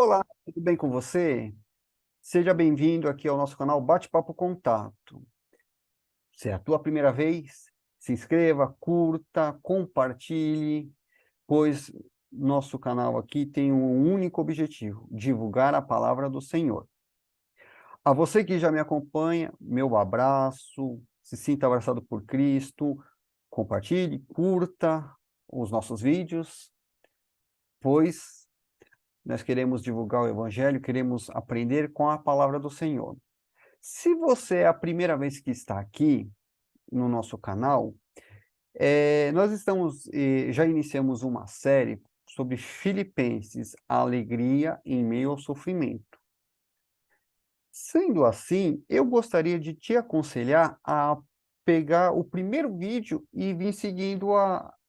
Olá, tudo bem com você? Seja bem-vindo aqui ao nosso canal Bate-Papo Contato. Se é a tua primeira vez, se inscreva, curta, compartilhe, pois nosso canal aqui tem um único objetivo: divulgar a palavra do Senhor. A você que já me acompanha, meu abraço, se sinta abraçado por Cristo, compartilhe, curta os nossos vídeos, pois nós queremos divulgar o Evangelho, queremos aprender com a palavra do Senhor. Se você é a primeira vez que está aqui no nosso canal, nós já iniciamos uma série sobre Filipenses, a alegria em meio ao sofrimento. Sendo assim, eu gostaria de te aconselhar a pegar o primeiro vídeo e vir seguindo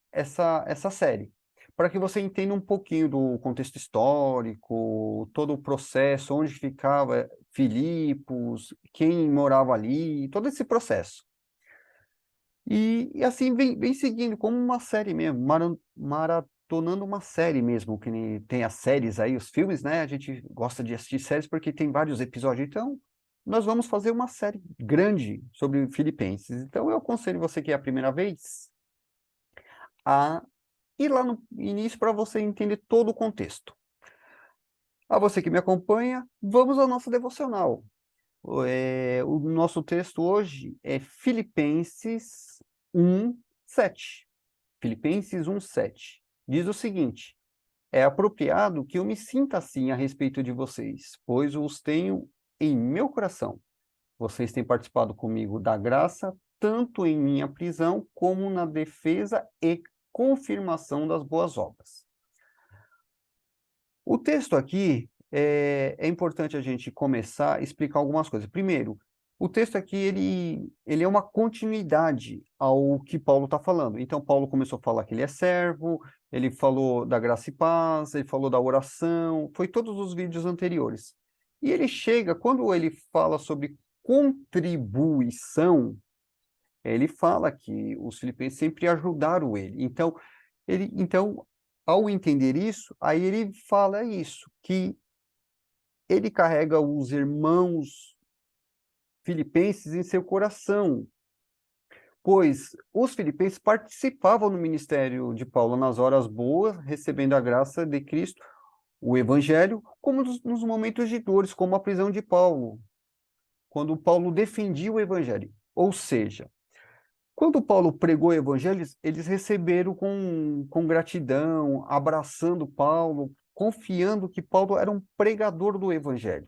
essa série, para que você entenda um pouquinho do contexto histórico, todo o processo, onde ficava Filipos, quem morava ali, todo esse processo. E assim vem seguindo, como uma série mesmo, maratonando uma série mesmo, que nem tem as séries aí, os filmes, né? A gente gosta de assistir séries porque tem vários episódios. Então, nós vamos fazer uma série grande sobre Filipenses. Então, eu aconselho você que é a primeira vez a ir lá no início para você entender todo o contexto. A você que me acompanha, vamos ao nosso devocional. O nosso texto hoje é Filipenses 1:7. Filipenses 1:7. Diz o seguinte: é apropriado que eu me sinta assim a respeito de vocês, pois os tenho em meu coração. Vocês têm participado comigo da graça, tanto em minha prisão, como na defesa e confirmação das boas obras. O texto aqui é importante a gente começar a explicar algumas coisas. Primeiro, o texto aqui ele é uma continuidade ao que Paulo está falando. Então, Paulo começou a falar que ele é servo, ele falou da graça e paz, ele falou da oração, foi todos os vídeos anteriores. E ele chega, quando ele fala sobre contribuição, ele fala que os filipenses sempre ajudaram ele. Então, ao entender isso, aí ele fala isso, que ele carrega os irmãos filipenses em seu coração, pois os filipenses participavam no ministério de Paulo nas horas boas, recebendo a graça de Cristo, o evangelho, como nos momentos de dores, como a prisão de Paulo, quando Paulo defendia o evangelho. Ou seja, quando Paulo pregou o evangelho, eles receberam com gratidão, abraçando Paulo, confiando que Paulo era um pregador do evangelho.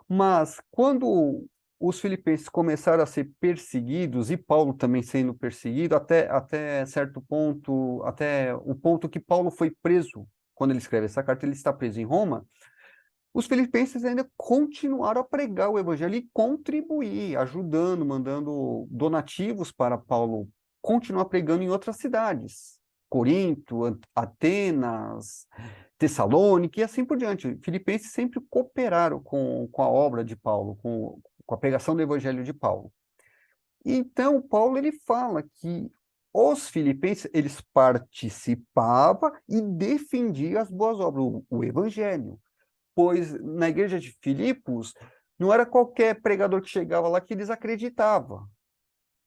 Mas quando os filipenses começaram a ser perseguidos, e Paulo também sendo perseguido, até certo ponto, até o ponto que Paulo foi preso, quando ele escreve essa carta, ele está preso em Roma, os filipenses ainda continuaram a pregar o evangelho e contribuir, ajudando, mandando donativos para Paulo continuar pregando em outras cidades. Corinto, Atenas, Tessalônica e assim por diante. Filipenses sempre cooperaram com a obra de Paulo, com a pregação do evangelho de Paulo. Então, Paulo ele fala que os filipenses, eles participavam e defendiam as boas obras, o evangelho, pois na igreja de Filipos não era qualquer pregador que chegava lá que eles acreditavam.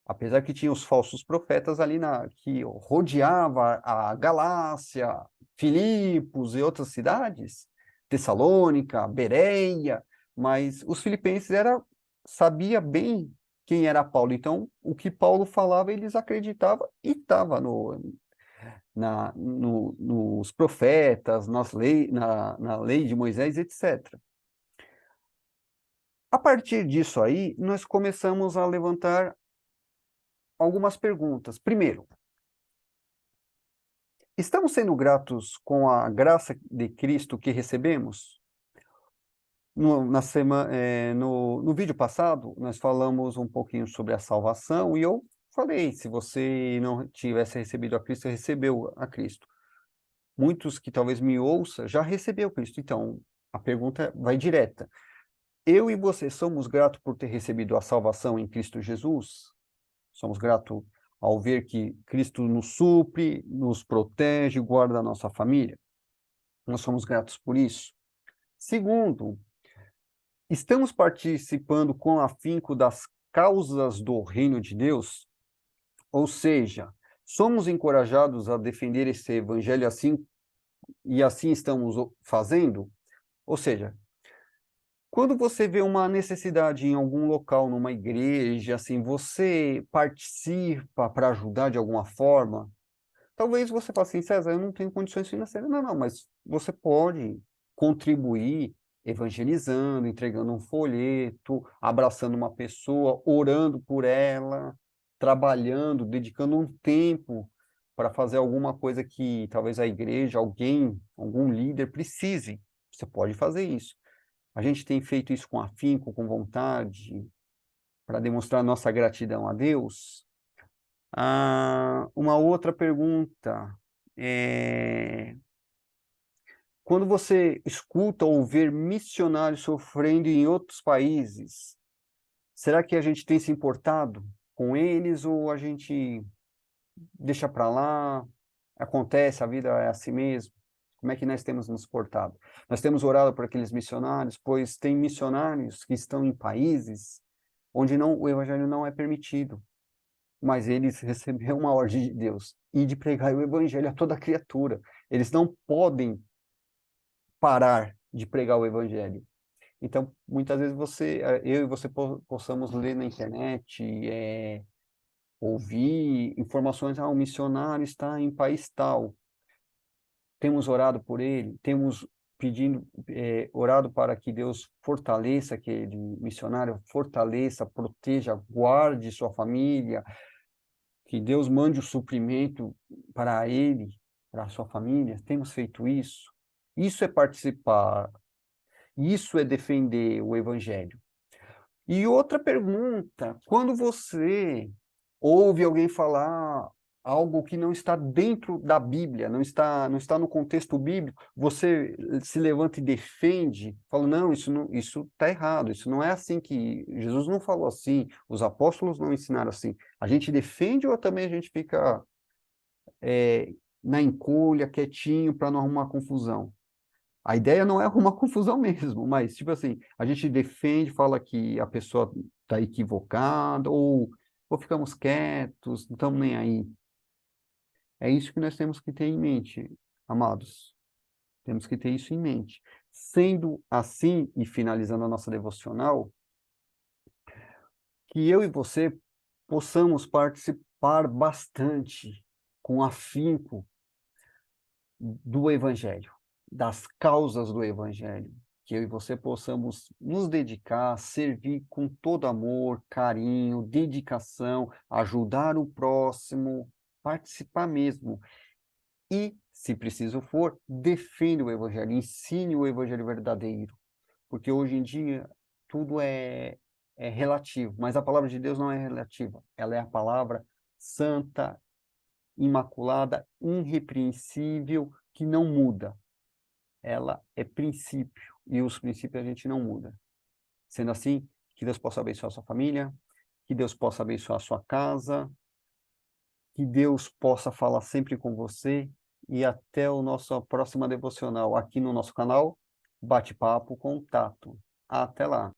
Apesar que tinha os falsos profetas ali que rodeava a Galácia, Filipos e outras cidades, Tessalônica, Bereia, mas os filipenses sabia bem quem era Paulo. Então, o que Paulo falava, eles acreditavam e estava nos profetas, na lei de Moisés, etc. A partir disso aí, nós começamos a levantar algumas perguntas. Primeiro, estamos sendo gratos com a graça de Cristo que recebemos? No vídeo passado, nós falamos um pouquinho sobre a salvação e eu falei, se você não tivesse recebido a Cristo, recebeu a Cristo. Muitos que talvez me ouçam já recebeu Cristo. Então, a pergunta vai direta. Eu e você somos gratos por ter recebido a salvação em Cristo Jesus? Somos gratos ao ver que Cristo nos supre, nos protege, guarda a nossa família? Nós somos gratos por isso? Segundo, estamos participando com afinco das causas do reino de Deus? Ou seja, somos encorajados a defender esse evangelho assim, e assim estamos fazendo? Ou seja, quando você vê uma necessidade em algum local, numa igreja, assim, você participa para ajudar de alguma forma? Talvez você fale assim, César, eu não tenho condições financeiras. Não, não, mas você pode contribuir evangelizando, entregando um folheto, abraçando uma pessoa, orando por ela, trabalhando, dedicando um tempo para fazer alguma coisa que talvez a igreja, alguém, algum líder precise. Você pode fazer isso. A gente tem feito isso com afinco, com vontade, para demonstrar nossa gratidão a Deus. Uma outra pergunta é: quando você escuta ou vê missionários sofrendo em outros países, será que a gente tem se importado com eles ou a gente deixa para lá? Acontece, a vida é assim mesmo? Como é que nós temos nos portado? Nós temos orado por aqueles missionários, pois tem missionários que estão em países onde o evangelho não é permitido, mas eles receberam uma ordem de Deus e de pregar o evangelho a toda criatura. Eles não podem parar de pregar o evangelho. Então, muitas vezes eu e você possamos ler na internet, ouvir informações, o missionário está em país tal. Temos orado por ele, temos orado para que Deus fortaleça aquele missionário, fortaleça, proteja, guarde sua família, que Deus mande o suprimento para ele, para a sua família. Temos feito isso. Isso é participar, isso é defender o evangelho. E outra pergunta, quando você ouve alguém falar algo que não está dentro da Bíblia, não está no contexto bíblico, você se levanta e defende, fala, não, isso está errado, isso não é assim que Jesus não falou assim, os apóstolos não ensinaram assim. A gente defende ou também a gente fica na encolha, quietinho, para não arrumar confusão? A ideia não é arrumar confusão mesmo, mas, tipo assim, a gente defende, fala que a pessoa está equivocada, ou ficamos quietos, não estamos nem aí. É isso que nós temos que ter em mente, amados. Temos que ter isso em mente. Sendo assim, e finalizando a nossa devocional, que eu e você possamos participar bastante, com afinco, do Evangelho, das causas do Evangelho, que eu e você possamos nos dedicar, servir com todo amor, carinho, dedicação, ajudar o próximo, participar mesmo. E, se preciso for, defenda o Evangelho, ensine o Evangelho verdadeiro, porque hoje em dia tudo é relativo, mas a palavra de Deus não é relativa, ela é a palavra santa, imaculada, irrepreensível, que não muda. Ela é princípio, e os princípios a gente não muda. Sendo assim, que Deus possa abençoar a sua família, que Deus possa abençoar a sua casa, que Deus possa falar sempre com você, e até o nosso próxima devocional aqui no nosso canal, Bate-Papo Contato. Até lá!